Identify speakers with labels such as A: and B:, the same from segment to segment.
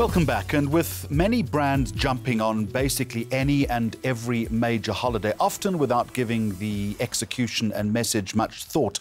A: Welcome back. And with many brands jumping on basically any and every major holiday, often without giving the execution and message much thought,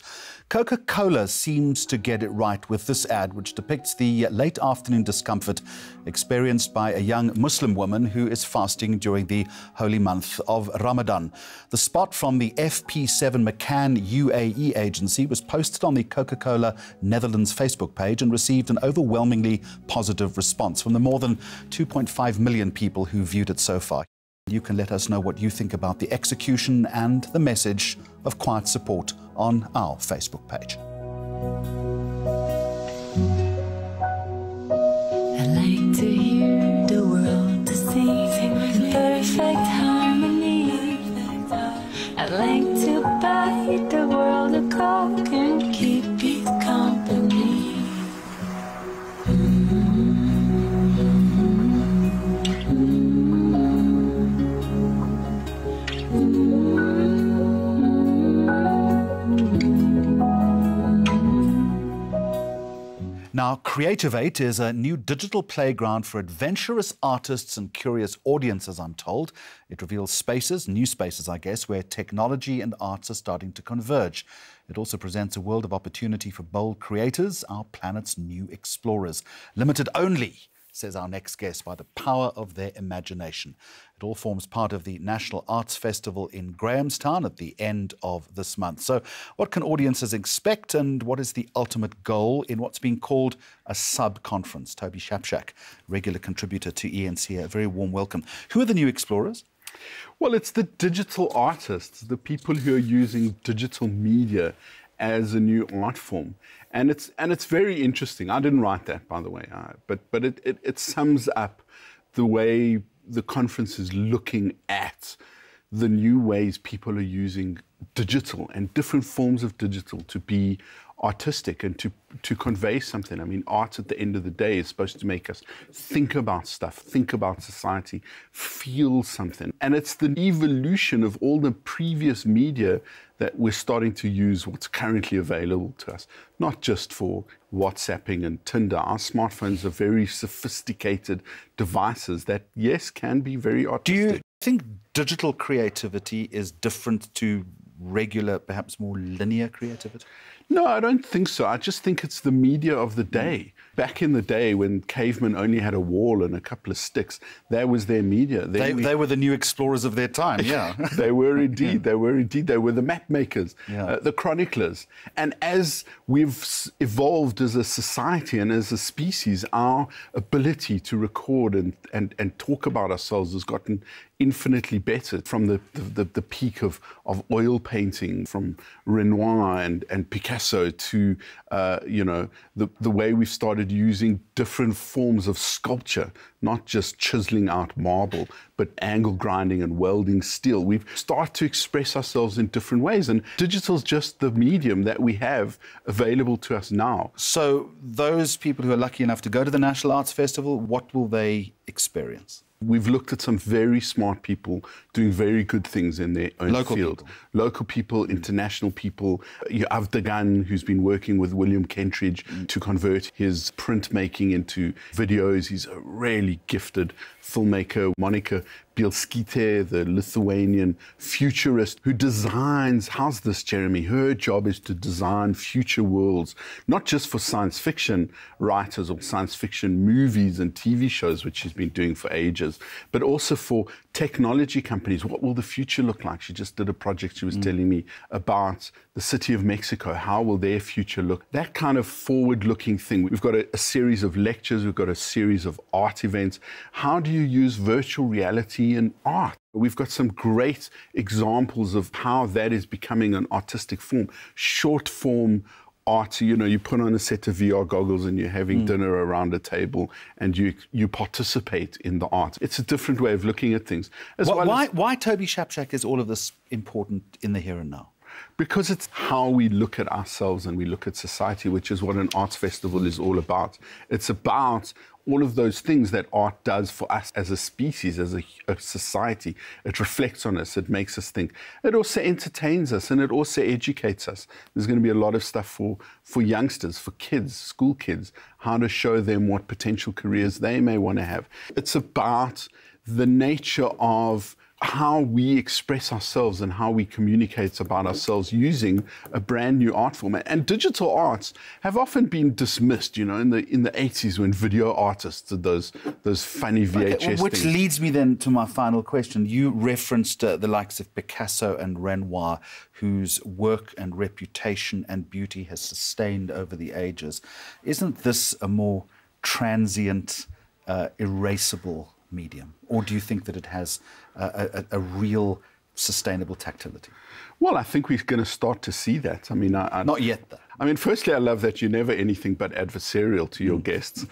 A: Coca-Cola seems to get it right with this ad, which depicts the late afternoon discomfort experienced by a young Muslim woman who is fasting during the holy month of Ramadan. The spot from the FP7 McCann UAE agency was posted on the Coca-Cola Netherlands Facebook page and received an overwhelmingly positive response from the more than 2.5 million people who viewed it so far. You can let us know what you think about the execution and the message of quiet support on our Facebook page.
B: I like to hear the world to sing in perfect harmony. I like to buy the world a Coke and keep it company.
A: Now, Creativate is a new digital playground for adventurous artists and curious audiences, I'm told. It reveals spaces, new spaces, I guess, where technology and arts are starting to converge. It also presents a world of opportunity for bold creators, our planet's new explorers. Limited only, says our next guest, by the power of their imagination. It all forms part of the National Arts Festival in Grahamstown at the end of this month. So what can audiences expect, and what is the ultimate goal in what's being called a sub-conference? Toby Shapshak, regular contributor to ENC, a very warm welcome. Who are the new explorers?
C: Well, it's the digital artists, the people who are using digital media as a new art form. And it's very interesting. I didn't write that, by the way, but it sums up the way the conference is looking at the new ways people are using digital and different forms of digital to be artistic and to convey something. I mean, art at the end of the day is supposed to make us think about stuff, think about society, feel something. And it's the evolution of all the previous media that we're starting to use what's currently available to us, not just for WhatsApping and Tinder. Our smartphones are very sophisticated devices that, yes, can be very artistic.
A: Do you think digital creativity is different to regular, perhaps more linear creativity?
C: No, I don't think so. I just think it's the media of the day. Back in the day when cavemen only had a wall and a couple of sticks, that was their media.
A: They were the new explorers of their time, yeah.
C: They were indeed. They were indeed. They were the map makers, the chroniclers. And as we've evolved as a society and as a species, our ability to record and talk about ourselves has gotten infinitely better, from the peak of oil painting, from Renoir and Picasso to the way we've started using different forms of sculpture, not just chiseling out marble, but angle grinding and welding steel. We've started to express ourselves in different ways, and digital's just the medium that we have available to us now.
A: So those people who are lucky enough to go to the National Arts Festival, what will they experience?
C: We've looked at some very smart people doing very good things in their own field.
A: People.
C: Local people, international people. You have Dagan, who's been working with William Kentridge to convert his printmaking into videos. He's a really gifted filmmaker. Monica Bielskite, the Lithuanian futurist who designs, how's this, Jeremy? Her job is to design future worlds, not just for science fiction writers or science fiction movies and TV shows, which she's been doing for ages, but also for technology companies. What will the future look like? She just did a project she was telling me about the city of Mexico. How will their future look? That kind of forward-looking thing. We've got a series of lectures. We've got a series of art events. How do you use virtual reality in art? We've got some great examples of how that is becoming an artistic form. Short-form art, you put on a set of VR goggles and you're having dinner around a table and you participate in the art. It's a different way of looking at things.
A: Why, Toby Shapshak, is all of this important in the here and now?
C: Because it's how we look at ourselves and we look at society, which is what an arts festival is all about. It's about all of those things that art does for us as a species, as a society. It reflects on us, it makes us think. It also entertains us and it also educates us. There's going to be a lot of stuff for youngsters, for kids, school kids, how to show them what potential careers they may want to have. It's about the nature of how we express ourselves and how we communicate about ourselves using a brand new art form. And digital arts have often been dismissed, you know, in the 80s when video artists did those funny VHS
A: which
C: things.
A: leads me then to my final question. You referenced the likes of Picasso and Renoir, whose work and reputation and beauty has sustained over the ages. Isn't this a more transient, erasable medium? Or do you think that it has a real sustainable tactility?
C: Well, I think we're going to start to see that. I mean,
A: not yet, though.
C: I mean, firstly, I love that you're never anything but adversarial to your guests.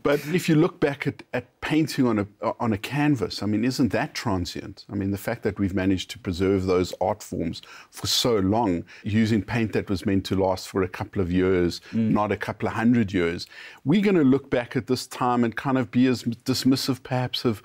C: But if you look back at painting on a canvas, I mean, isn't that transient? I mean, the fact that we've managed to preserve those art forms for so long, using paint that was meant to last for a couple of years, not a couple of 100 years, we're going to look back at this time and kind of be as dismissive, perhaps, of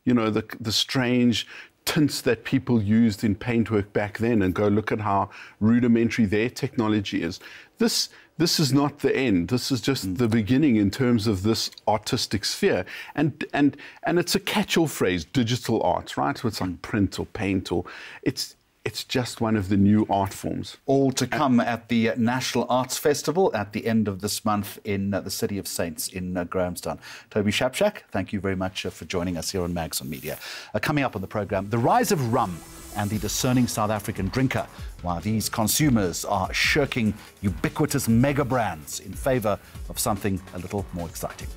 C: you know, the strange tints that people used in paintwork back then and go look at how rudimentary their technology is. This is not the end. This is just the beginning in terms of this artistic sphere. And it's a catch-all phrase, digital art, right? So it's like print or paint, or it's just one of the new art forms.
A: All to come at the National Arts Festival at the end of this month in the City of Saints in Grahamstown. Toby Shapshak, thank you very much for joining us here on Mags on Media. Coming up on the programme, the rise of rum and the discerning South African drinker, while these consumers are shirking ubiquitous mega brands in favour of something a little more exciting.